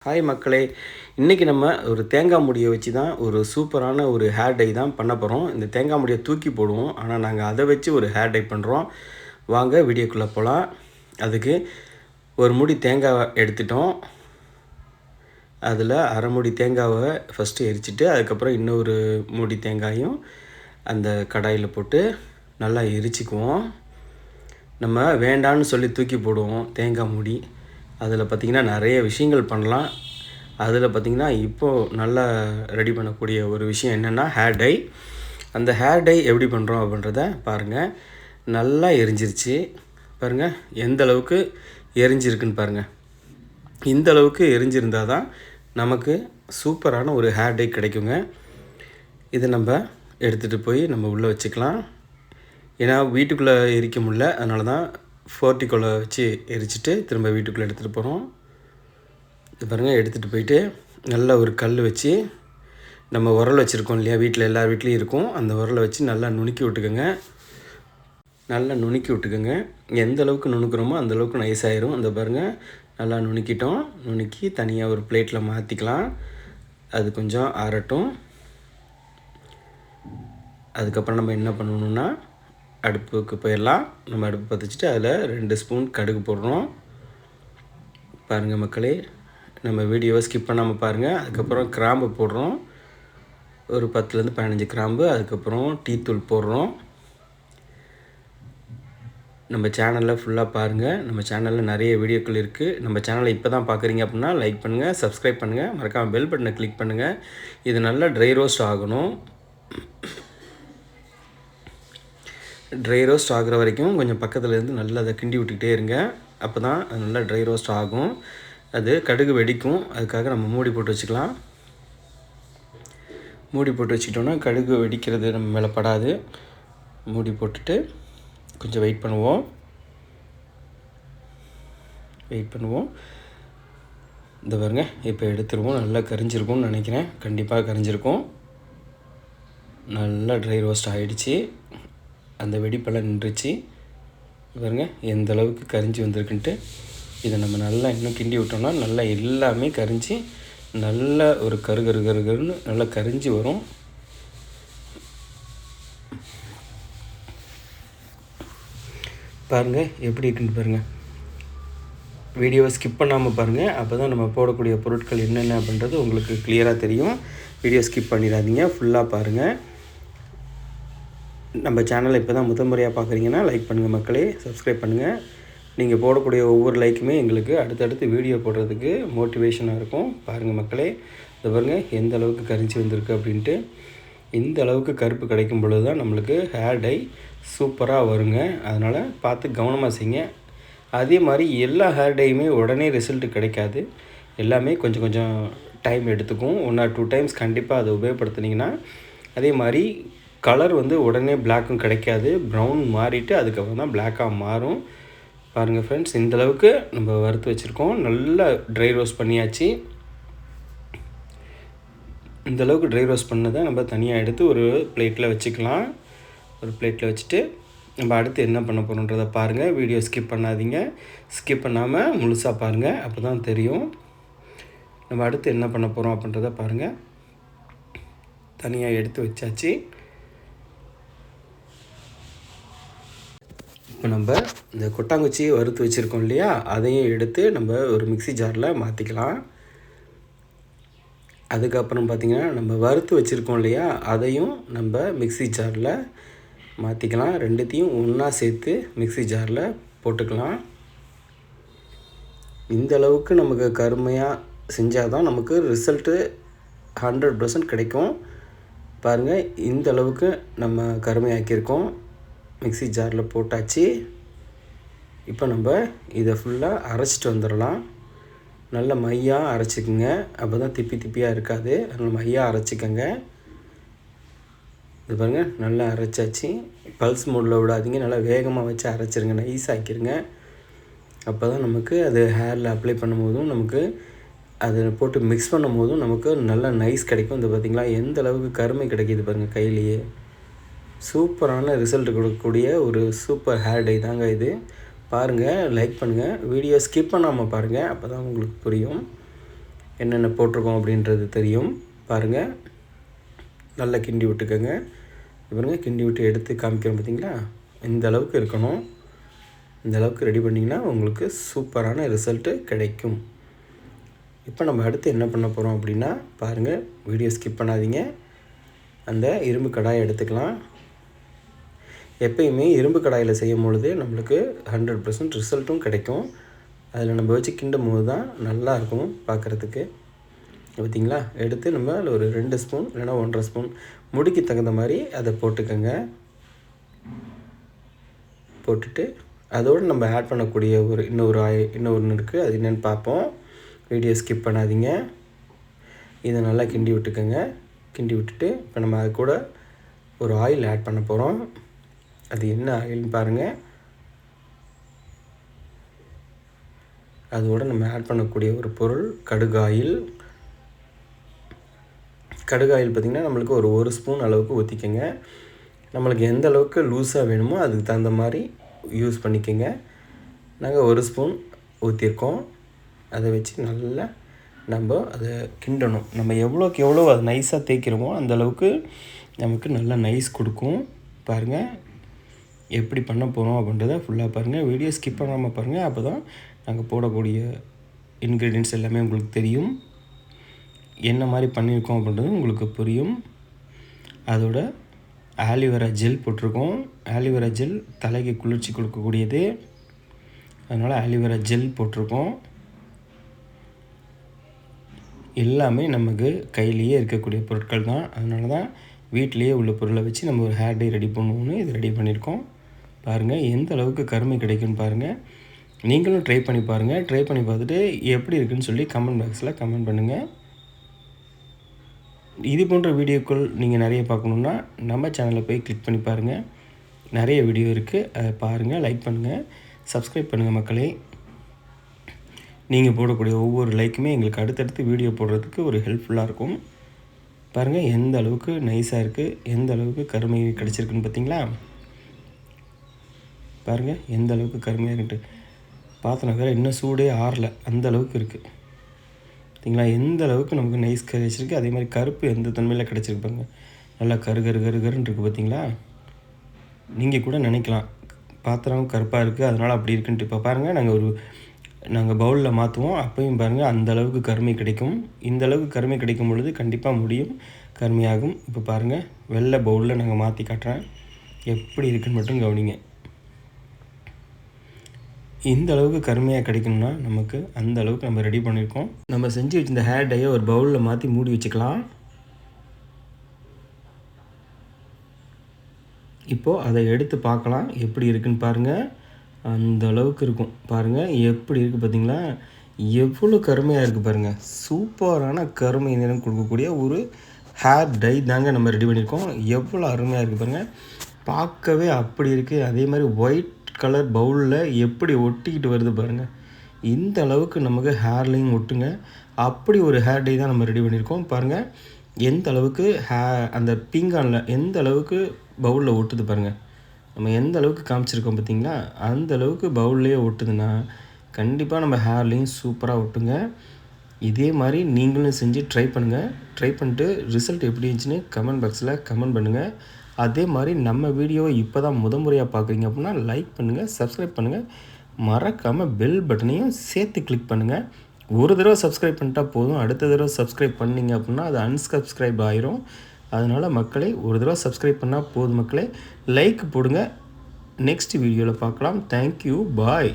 Hi மக்களே, இன்றைக்கி நம்ம ஒரு தேங்காய் மூடியை வச்சு தான் ஒரு சூப்பரான ஒரு ஹேர் டை தான் பண்ண போகிறோம். இந்த தேங்காய் மூடியை தூக்கி போடுவோம், ஆனால் நாங்கள் அதை வச்சு ஒரு ஹேர் டை பண்ணுறோம். வாங்க வீடியோக்குள்ளே போகலாம். அதுக்கு ஒரு மூடி தேங்காய் எடுத்துட்டோம். அதில் அரை மூடி தேங்காவை ஃபஸ்ட்டு எரிச்சிட்டு, அதுக்கப்புறம் இன்னொரு மூடி தேங்காயும் அந்த கடாயில் போட்டு நல்லா எரிச்சிக்குவோம். நம்ம வேண்டான்னு சொல்லி தூக்கி போடுவோம் தேங்காய் மூடி. அதில் பார்த்திங்கன்னா நிறைய விஷயங்கள் பண்ணலாம். அதில் பார்த்திங்கன்னா இப்போது நல்லா ரெடி பண்ணக்கூடிய ஒரு விஷயம் என்னென்னா ஹேர் டை. அந்த ஹேர் டை எப்படி பண்ணுறோம் அப்படின்றத பாருங்கள். நல்லா எரிஞ்சிருச்சு பாருங்கள், எந்த அளவுக்கு எரிஞ்சிருக்குன்னு பாருங்கள். இந்த அளவுக்கு எரிஞ்சிருந்தால் தான் நமக்கு சூப்பரான ஒரு ஹேர் டை கிடைக்குங்க. இதை நம்ம எடுத்துகிட்டு போய் நம்ம உள்ளே வச்சுக்கலாம். ஏன்னா வீட்டுக்குள்ளே எரிக்க முடியல, அதனால தான் ஃபோர்ட்டிக்குள்ளே வச்சு எரிச்சிட்டு திரும்ப வீட்டுக்குள்ளே எடுத்துகிட்டு போகிறோம். இது பாருங்கள், எடுத்துகிட்டு போயிட்டு நல்லா ஒரு கல் வச்சு, நம்ம உரல் வச்சுருக்கோம் இல்லையா, வீட்டில் எல்லார் வீட்லேயும் இருக்கும், அந்த உரலை வச்சு நல்லா நுணுக்கி விட்டுக்கோங்க. நல்லா நுணுக்கி விட்டுக்கோங்க. எந்த அளவுக்கு நுணுக்கிறோமோ அந்தளவுக்கு நைஸ் ஆயிரும். அந்த பாருங்கள், நல்லா நுணுக்கிட்டோம். நுணுக்கி தனியாக ஒரு பிளேட்டில் மாற்றிக்கலாம். அது கொஞ்சம் ஆறட்டும். அதுக்கப்புறம் நம்ம என்ன பண்ணணுன்னா, அடுப்புக்கு போயிடலாம். நம்ம அடுப்பு பற்ற வச்சுட்டு அதில் 2 ஸ்பூன் கடுகு போடுறோம். பாருங்கள் மக்களே, நம்ம வீடியோவை ஸ்கிப் பண்ணாமல் பாருங்கள். அதுக்கப்புறம் கிராம்பு போடுறோம், ஒரு 10லேருந்து 15 கிராம்பு. அதுக்கப்புறம் டீத்தூள் போடுறோம். நம்ம சேனலில் ஃபுல்லாக பாருங்கள். நம்ம சேனலில் நிறைய வீடியோக்கள் இருக்குது. நம்ம சேனலை இப்போ தான் பார்க்குறீங்க அப்படின்னா லைக் பண்ணுங்கள், சப்ஸ்கிரைப் பண்ணுங்கள், மறக்காமல் பெல் பட்டனை கிளிக் பண்ணுங்கள். இது நல்லா ட்ரை ரோஸ்ட் ஆகணும். ட்ரை ரோஸ்ட் ஆகிற வரைக்கும் கொஞ்சம் பக்கத்தில் இருந்து நல்லா அதை கிண்டி விட்டுக்கிட்டே இருங்க. அப்போ தான் அது நல்லா ட்ரை ரோஸ்ட் ஆகும். அது கடுகு வெடிக்கும், அதுக்காக நம்ம மூடி போட்டு வச்சுக்கலாம். மூடி போட்டு வச்சுக்கிட்டோன்னா கடுகு வெடிக்கிறது நம்ம மேலே படாது. மூடி போட்டுட்டு கொஞ்சம் வெயிட் பண்ணுவோம். இந்த பாருங்க, இப்போ எடுத்துருவோம். நல்லா கரிஞ்சிருக்கும்னு நினைக்கிறேன். கண்டிப்பாக கரிஞ்சிருக்கும். நல்லா ட்ரை ரோஸ்ட் ஆகிடுச்சு. அந்த வெடிப்பெல்லாம் நின்றுச்சு. பாருங்க எந்த அளவுக்கு கரிஞ்சி வந்திருக்குன்ட்டு. இதை நம்ம நல்லா இன்னும் கிண்டி விட்டோம்னா நல்லா எல்லாமே கரிஞ்சி நல்ல ஒரு கருன்னு நல்லா கரிஞ்சி வரும். பாருங்கள் எப்படி இருக்குன்னு பாருங்கள். வீடியோவை ஸ்கிப் பண்ணாமல் பாருங்கள். அப்போ தான் நம்ம போடக்கூடிய பொருட்கள் என்னென்ன அப்படின்றது உங்களுக்கு கிளியராக தெரியும். வீடியோ ஸ்கிப் பண்ணிடாதீங்க, ஃபுல்லாக பாருங்கள். நம்ம சேனலை இப்போ தான் முதல் முறையாக பார்க்குறீங்கன்னா லைக் பண்ணுங்கள் மக்களே, சப்ஸ்கிரைப் பண்ணுங்கள். நீங்கள் போடக்கூடிய ஒவ்வொரு லைக்குமே எங்களுக்கு அடுத்தடுத்து வீடியோ போடுறதுக்கு மோட்டிவேஷனாக இருக்கும். பாருங்கள் மக்களே, இது பாருங்கள் எந்த அளவுக்கு கரிஞ்சி வந்திருக்கு அப்படின்ட்டு. இந்த அளவுக்கு கருப்பு கிடைக்கும் பொழுது தான் நம்மளுக்கு ஹேர் டை சூப்பராக வருங்க. அதனால் பார்த்து கவனமாக செய்யுங்க. அதே மாதிரி எல்லா ஹேர் டையுமே உடனே ரிசல்ட்டு கிடைக்காது. எல்லாமே கொஞ்சம் கொஞ்சம் டைம் எடுத்துக்கும். 1 or 2 டைம்ஸ் கண்டிப்பாக அதை உபயோகப்படுத்துனீங்கன்னா, அதே மாதிரி கலர் உடனே பிளாக்கும் கிடைக்காது. ப்ரௌன் மாறிட்டு அதுக்கப்புறம் தான் பிளாக்காக மாறும். பாருங்கள் ஃப்ரெண்ட்ஸ், இந்தளவுக்கு நம்ம வறுத்து வச்சுருக்கோம். நல்லா ட்ரை ரோஸ்ட் பண்ணியாச்சு. இந்தளவுக்கு ட்ரை ரோஸ்ட் பண்ணதை நம்ம தனியாக எடுத்து ஒரு பிளேட்டில் வச்சுக்கலாம். ஒரு பிளேட்டில் வச்சுட்டு நம்ம அடுத்து என்ன பண்ண போகிறோன்றதை பாருங்கள். வீடியோ ஸ்கிப் பண்ணாதீங்க. ஸ்கிப் பண்ணாமல் முழுசாக பாருங்கள், அப்போ தான் தெரியும். நம்ம அடுத்து என்ன பண்ண போகிறோம் அப்படின்றத பாருங்கள். தனியாக எடுத்து வச்சாச்சு. இப்போ நம்ம இந்த கொட்டாங்குச்சியை வறுத்து வச்சுருக்கோம் இல்லையா, அதையும் எடுத்து நம்ம ஒரு மிக்ஸி ஜாரில் மாற்றிக்கலாம். அதுக்கப்புறம் பார்த்திங்கன்னா நம்ம வறுத்து வச்சுருக்கோம் இல்லையா, அதையும் நம்ம மிக்ஸி ஜாரில் மாற்றிக்கலாம். ரெண்டுத்தையும் ஒன்றா சேர்த்து மிக்ஸி ஜாரில் போட்டுக்கலாம். இந்த அளவுக்கு நமக்கு கருமையாக செஞ்சால் தான் நமக்கு ரிசல்ட்டு 100% கிடைக்கும். பாருங்கள், இந்த அளவுக்கு நம்ம கருமையாக்கியிருக்கோம். மிக்ஸி ஜாரில் போட்டாச்சு. இப்போ நம்ம இதை ஃபுல்லாக அரைச்சிட்டு வந்துடலாம். நல்ல மையாக அரைச்சிக்கோங்க, அப்போ தான் திப்பியாக இருக்காது. அதனால் மையாக அரைச்சிக்கோங்க. இது பாருங்கள், நல்லா அரைச்சாச்சு. பல்ஸ் மோடில் விடாதீங்க, நல்லா வேகமாக வச்சு அரைச்சிருங்க, நைஸ் ஆக்கிடுங்க. அப்போ தான் நமக்கு அது ஹேரில் அப்ளை பண்ணும்போதும் நமக்கு அதை போட்டு மிக்ஸ் பண்ணும் போதும் நமக்கு நல்லா நைஸ் கிடைக்கும். இந்த பார்த்திங்களா எந்த அளவுக்கு கருமை கிடைக்கிது பாருங்கள் கையிலேயே. சூப்பரான ரிசல்ட் கொடுக்கக்கூடிய ஒரு சூப்பர் ஹேர் டை தாங்க இது. பாருங்கள், லைக் பண்ணுங்கள், வீடியோ ஸ்கிப் பண்ணாமல் பாருங்கள், அப்போ தான் உங்களுக்கு புரியும். என்னென்ன போட்டிருக்கோம் அப்படின்றது தெரியும். பாருங்கள், நல்லா கிண்டி விட்டுக்கோங்க. பாருங்கள், கிண்டி விட்டு எடுத்து காமிக்கிறோம் பார்த்தீங்களா, இந்த அளவுக்கு இருக்கணும். இந்த அளவுக்கு ரெடி பண்ணிங்கன்னா உங்களுக்கு சூப்பரான ரிசல்ட்டு கிடைக்கும். இப்போ நம்ம அடுத்து என்ன பண்ண போகிறோம் அப்படின்னா, பாருங்கள், வீடியோ ஸ்கிப் பண்ணாதீங்க. அந்த இரும்பு கடாயை எடுத்துக்கலாம். எப்பயுமே இரும்பு கடாயில் செய்யும் பொழுது நம்மளுக்கு 100% ரிசல்ட்டும் கிடைக்கும். அதில் நம்ம வச்சு கிண்டும் போது தான் நல்லாயிருக்கும் பார்க்குறதுக்கு. பார்த்திங்களா, எடுத்து நம்ம அதில் ஒரு 2 ஸ்பூன் இல்லைனா 1.5 ஸ்பூன் முடிக்கு தகுந்த மாதிரி அதை போட்டுக்கோங்க. போட்டுட்டு அதோடு நம்ம ஆட் பண்ணக்கூடிய இன்னொன்று இருக்குது. அது என்னென்னு பார்ப்போம். வீடியோ ஸ்கிப் பண்ணாதீங்க. இதை நல்லா கிண்டி விட்டுக்கோங்க. கிண்டி விட்டுட்டு இப்போ நம்ம அது கூட ஒரு ஆயில் ஆட் பண்ண போகிறோம். அது என்ன ஆயில்னு பாருங்கள். அதோடு நம்ம ஆட் பண்ணக்கூடிய ஒரு பொருள் கடுகு ஆயில். கடுகு ஆயில் பார்த்திங்கன்னா நம்மளுக்கு ஒரு ஸ்பூன் அளவுக்கு ஊற்றிக்கோங்க. நம்மளுக்கு எந்த அளவுக்கு லூஸாக வேணுமோ அதுக்கு தகுந்த மாதிரி யூஸ் பண்ணிக்கோங்க. நாங்கள் 1 ஸ்பூன் ஊற்றிருக்கோம். அதை வச்சு நல்லா நம்ம அதை கிண்டணும். நம்ம எவ்வளோக்கு எவ்வளோ அதை நைஸாக தேய்க்கிறோமோ அந்தளவுக்கு நமக்கு நல்லா நைஸ் கொடுக்கும். பாருங்கள், எப்படி பண்ண போகிறோம் அப்படின்றத ஃபுல்லாக பாருங்கள். வீடியோ ஸ்கிப் பண்ணாமல் பாருங்கள். அப்போ தான் நாங்கள் போடக்கூடிய இன்க்ரீடியன்ட்ஸ் எல்லாமே உங்களுக்கு தெரியும். என்ன மாதிரி பண்ணியிருக்கோம் அப்படின்றது உங்களுக்கு புரியும். அதோட ஆலிவேரா ஜெல் போட்டிருக்கோம். ஆலிவேரா ஜெல் தலைக்கு குளிர்ச்சி கொடுக்கக்கூடியது. அதனால் ஆலிவேரா ஜெல் போட்டிருக்கோம். எல்லாமே நமக்கு கையிலேயே இருக்கக்கூடிய பொருட்கள் தான். அதனால தான் வீட்டிலேயே உள்ள பொருளை வச்சு நம்ம ஒரு ஹேர் டை ரெடி பண்ணுவோன்னு இது ரெடி பண்ணியிருக்கோம். பாருங்கள், எந்த அளவுக்கு கருமை கிடைக்குன்னு பாருங்கள். நீங்களும் ட்ரை பண்ணி பாருங்கள். ட்ரை பண்ணி பார்த்துட்டு எப்படி இருக்குதுன்னு சொல்லி கமெண்ட் பாக்ஸில் கமெண்ட் பண்ணுங்கள். இது போன்ற வீடியோக்கள் நீங்கள் நிறைய பார்க்கணுன்னா நம்ம சேனலில் போய் கிளிக் பண்ணி பாருங்கள். நிறைய வீடியோ இருக்குது, அதை பாருங்கள், லைக் பண்ணுங்கள், சப்ஸ்கிரைப் பண்ணுங்கள் மக்களே. நீங்கள் போடக்கூடிய ஒவ்வொரு லைக்குமே எங்களுக்கு அடுத்தடுத்து வீடியோ போடுறதுக்கு ஒரு ஹெல்ப்ஃபுல்லாக இருக்கும். பாருங்கள், எந்த அளவுக்கு நைஸாக இருக்குது, எந்த அளவுக்கு கருமை கிடச்சிருக்குன்னு பார்த்தீங்களா. பாருங்கள், எந்த அளவுக்கு கருமையாக இருக்குன்ட்டு. பார்த்தோன்னா வேறு இன்னும் சூடே ஆறல, அந்த அளவுக்கு இருக்குது. பார்த்தீங்களா, எந்த அளவுக்கு நமக்கு நைஸ் கிடச்சிருக்கு. அதே மாதிரி கருப்பு எந்த தன்மையில் கிடச்சிருக்கு பாருங்கள். நல்லா கருன்னு இருக்குது பார்த்தீங்களா. நீங்கள் கூட நினைக்கலாம் பாத்திரம் கருப்பாக இருக்குது அதனால் அப்படி இருக்குன்ட்டு. இப்போ பாருங்கள், நாங்கள் பவுலில் மாற்றுவோம். அப்பையும் பாருங்கள் அந்த அளவுக்கு கருமை கிடைக்கும். இந்த அளவுக்கு கருமை கிடைக்கும் பொழுது கண்டிப்பாக முடியும் கருமையாகும். இப்போ பாருங்கள், வெள்ளை பவுலில் நாங்கள் மாற்றி காட்டுறேன், எப்படி இருக்குன்னு மட்டும் கவனிங்க. இந்த அளவுக்கு கருமையாக கிடைக்கணும்னா நமக்கு அந்த அளவுக்கு நம்ம ரெடி பண்ணியிருக்கோம். நம்ம செஞ்சு வச்சுருந்த ஹேர் டையை ஒரு பவுலில் மாற்றி மூடி வச்சுக்கலாம். இப்போது அதை எடுத்து பார்க்கலாம் எப்படி இருக்குன்னு பாருங்கள். அந்த அளவுக்கு இருக்கும். பாருங்கள் எப்படி இருக்குது பார்த்தீங்களா, எவ்வளோ கருமையாக இருக்குது பாருங்கள். சூப்பரான கருமை நிறம் கொடுக்கக்கூடிய ஒரு ஹேர் டை தாங்க நம்ம ரெடி பண்ணியிருக்கோம். எவ்வளோ அருமையாக இருக்குது பாருங்கள். பார்க்கவே அப்படி இருக்குது. அதே மாதிரி ஒயிட் கலர் பவுலில் எப்படி ஒட்டிக்கிட்டு வருது பாருங்கள். இந்த அளவுக்கு நமக்கு ஹேர்லையும் ஒட்டுங்க. அப்படி ஒரு ஹேர் டை தான் நம்ம ரெடி பண்ணியிருக்கோம். பாருங்கள் எந்த அளவுக்கு அந்த பீங்கானில் எந்த அளவுக்கு பவுலில் ஒட்டுது பாருங்கள். நம்ம எந்த அளவுக்கு காமிச்சிருக்கோம் பார்த்தீங்களா, அந்த அளவுக்கு பவுல்லையே ஒட்டுதுன்னா கண்டிப்பாக நம்ம ஹேர்லேயும் சூப்பராக ஒட்டுங்க. இதே மாதிரி நீங்களும் செஞ்சு ட்ரை பண்ணுங்கள். ட்ரை பண்ணிட்டு ரிசல்ட் எப்படி இருந்துச்சுன்னு கமெண்ட் பாக்ஸில் கமெண்ட் பண்ணுங்கள். அதே மாதிரி நம்ம வீடியோவை இப்போ தான் முறையாக பார்க்குறீங்க அப்படின்னா லைக் பண்ணுங்கள், சப்ஸ்கிரைப் பண்ணுங்கள், மறக்காமல் பெல் பட்டனையும் சேர்த்து கிளிக் பண்ணுங்கள். ஒரு தடவை சப்ஸ்கிரைப் பண்ணிட்டா போதும், அடுத்த தடவை சப்ஸ்கிரைப் பண்ணிங்க அப்படின்னா அது அன்சப்ஸ்கிரைப் ஆயிரும். அதனால் மக்களே, ஒரு தடவை சப்ஸ்கிரைப் பண்ணால் போதும் மக்களே. லைக் போடுங்க. நெக்ஸ்ட் வீடியோவில் பார்க்கலாம். தேங்க்யூ, பாய்.